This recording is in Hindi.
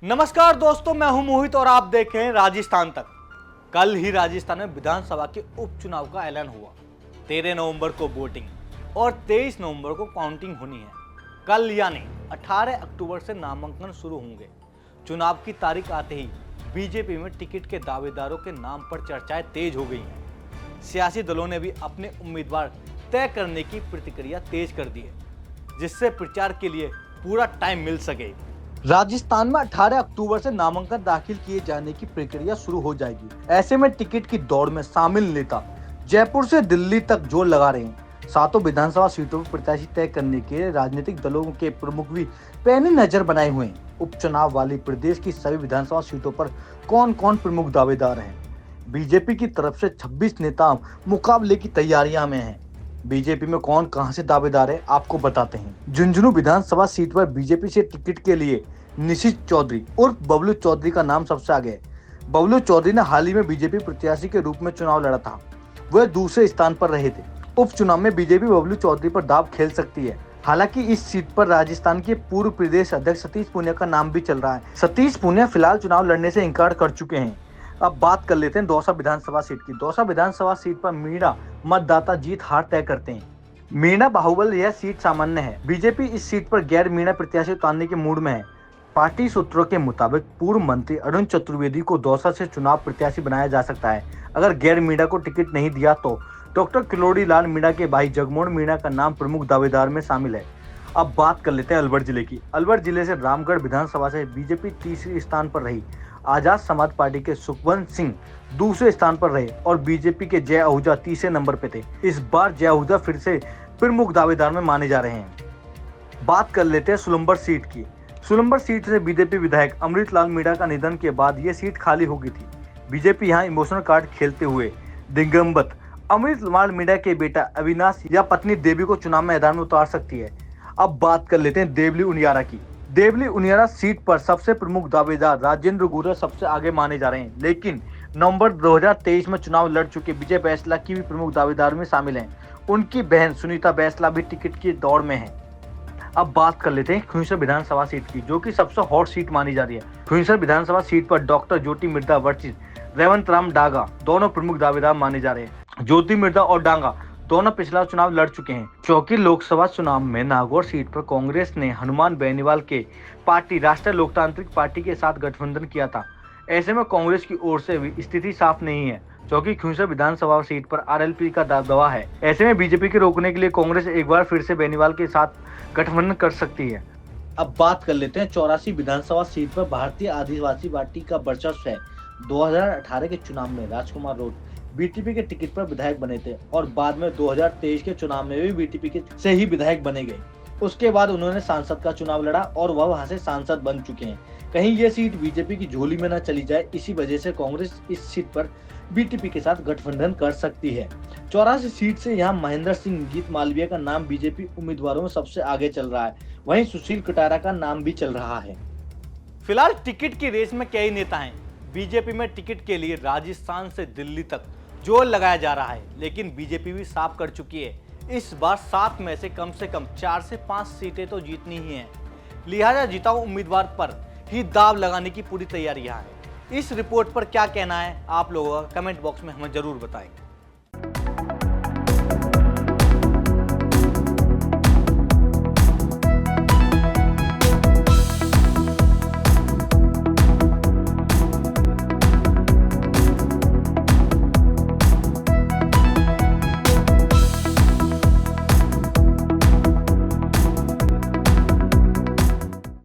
नमस्कार दोस्तों, मैं हूं मोहित और आप देख रहे हैं राजस्थान तक। कल ही राजस्थान में विधानसभा के उपचुनाव का ऐलान हुआ। 13 नवंबर को वोटिंग और 23 नवंबर को काउंटिंग होनी है। कल यानी 18 अक्टूबर से नामांकन शुरू होंगे। चुनाव की तारीख आते ही बीजेपी में टिकट के दावेदारों के नाम पर चर्चाएं तेज हो गई हैं। सियासी दलों ने भी अपने उम्मीदवार तय करने की प्रक्रिया तेज कर दी है, जिससे प्रचार के लिए पूरा टाइम मिल सके। राजस्थान में 18 अक्टूबर से नामांकन दाखिल किए जाने की प्रक्रिया शुरू हो जाएगी। ऐसे में टिकट की दौड़ में शामिल नेता जयपुर से दिल्ली तक जोर लगा रहे हैं। सातों विधानसभा सीटों पर प्रत्याशी तय करने के राजनीतिक दलों के प्रमुख भी पैनी नजर बनाए हुए हैं। उपचुनाव वाली प्रदेश की सभी विधानसभा सीटों पर कौन कौन प्रमुख दावेदार हैं? बीजेपी की तरफ से 26 नेता मुकाबले की तैयारियां में हैं। बीजेपी में कौन कहां से दावेदार है, आपको बताते हैं। झुंझुनू विधानसभा सीट पर बीजेपी से टिकट के लिए निशित चौधरी उर्फ बबलू चौधरी का नाम सबसे आगे है। बबलू चौधरी ने हाल ही में बीजेपी प्रत्याशी के रूप में चुनाव लड़ा था। वह दूसरे स्थान पर रहे थे। उपचुनाव में बीजेपी बबलू चौधरी पर दाव खेल सकती है। हालांकि इस सीट पर राजस्थान के पूर्व प्रदेश अध्यक्ष सतीश पूनिया का नाम भी चल रहा है। सतीश पूनिया फिलहाल चुनाव लड़ने से इंकार कर चुके हैं। अब बात कर लेते हैं दौसा विधानसभा सीट की। दौसा विधानसभा सीट पर मीणा मतदाता जीत हार तय करते हैं। मीणा बाहुबल यह सीट सामान्य है। बीजेपी इस सीट पर गैर मीणा प्रत्याशी उतारने के मूड में है। पार्टी सूत्रों के मुताबिक पूर्व मंत्री अरुण चतुर्वेदी को दौसा से चुनाव प्रत्याशी बनाया जा सकता है। अगर गैर मीणा को टिकट नहीं दिया तो डॉक्टर किलोड़ी लाल मीणा के भाई जगमोहन मीणा का नाम प्रमुख दावेदार में शामिल है। अब बात कर लेते हैं अलवर जिले की। अलवर जिले से रामगढ़ विधानसभा से बीजेपी तीसरे स्थान पर रही। आजाद समाज पार्टी के सुखवंत सिंह दूसरे स्थान पर रहे और बीजेपी के जय आहूजा तीसरे नंबर पे थे। इस बार जय आहूजा फिर से प्रमुख दावेदार में माने जा रहे हैं। बात कर लेते हैं सुलंबर सीट की। सुलंबर सीट से बीजेपी विधायक अमृतलाल मीणा का निधन के बाद ये सीट खाली हो गई थी। बीजेपी यहाँ इमोशनल कार्ड खेलते हुए दिगंबत अमृतलाल मीणा के बेटा अविनाश या पत्नी देवी को चुनाव मैदान में उतार सकती है। अब बात कर लेते हैं देवली उनियारा की। देवली उनियारा सीट पर सबसे प्रमुख दावेदार राजेंद्र गुर्जर सबसे आगे माने जा रहे हैं, लेकिन नवंबर 2023 में चुनाव लड़ चुके विजय बैसला की भी प्रमुख दावेदार में शामिल हैं। उनकी बहन सुनीता बैसला भी टिकट की दौड़ में है। अब बात कर लेते हैं खींवसर विधानसभा सीट की, जो कि सबसे हॉट सीट मानी जा रही है। खींवसर विधानसभा सीट पर डॉक्टर ज्योति मिर्धा वर्सेस रेवंत राम डांगा दोनों प्रमुख दावेदार माने जा रहे हैं। ज्योति मिर्धा और डांगा दोनों पिछला चुनाव लड़ चुके हैं। चौकी लोकसभा चुनाव में नागौर सीट पर कांग्रेस ने हनुमान बेनीवाल के पार्टी राष्ट्रीय लोकतांत्रिक पार्टी के साथ गठबंधन किया था। ऐसे में कांग्रेस की ओर से भी स्थिति साफ नहीं है, क्योंकि खींवसर विधानसभा सीट पर आरएलपी का दबदबा है। ऐसे में बीजेपी के रोकने के लिए कांग्रेस एक बार फिर से बेनीवाल के साथ गठबंधन कर सकती है। अब बात कर लेते हैं 84 विधानसभा सीट पर भारतीय आदिवासी पार्टी का वर्चस्व है। 2018 के चुनाव में राजकुमार रोड बीटीपी के टिकट पर विधायक बने थे और बाद में 2023 के चुनाव में भी बीटीपी के से ही विधायक बने गए। उसके बाद उन्होंने सांसद का चुनाव लड़ा और वह वहां से सांसद बन चुके हैं। कहीं ये सीट बीजेपी की झोली में न चली जाए, इसी वजह से कांग्रेस इस सीट पर बीटीपी के साथ गठबंधन कर सकती है। 84 सीट से यहाँ महेंद्र सिंह गीत मालवीय का नाम बीजेपी उम्मीदवारों में सबसे आगे चल रहा है। वहीं सुशील कटारा का नाम भी चल रहा है। फिलहाल टिकट की रेस में कई नेता हैं। बीजेपी में टिकट के लिए राजस्थान से दिल्ली तक जोर लगाया जा रहा है, लेकिन बीजेपी भी साफ कर चुकी है इस बार 7 में से कम 4 से 5 सीटें तो जीतनी ही हैं। लिहाजा जिताऊ उम्मीदवार पर ही दाव लगाने की पूरी तैयारी यहाँ है। इस रिपोर्ट पर क्या कहना है आप लोगों का कमेंट बॉक्स में हमें जरूर बताएं।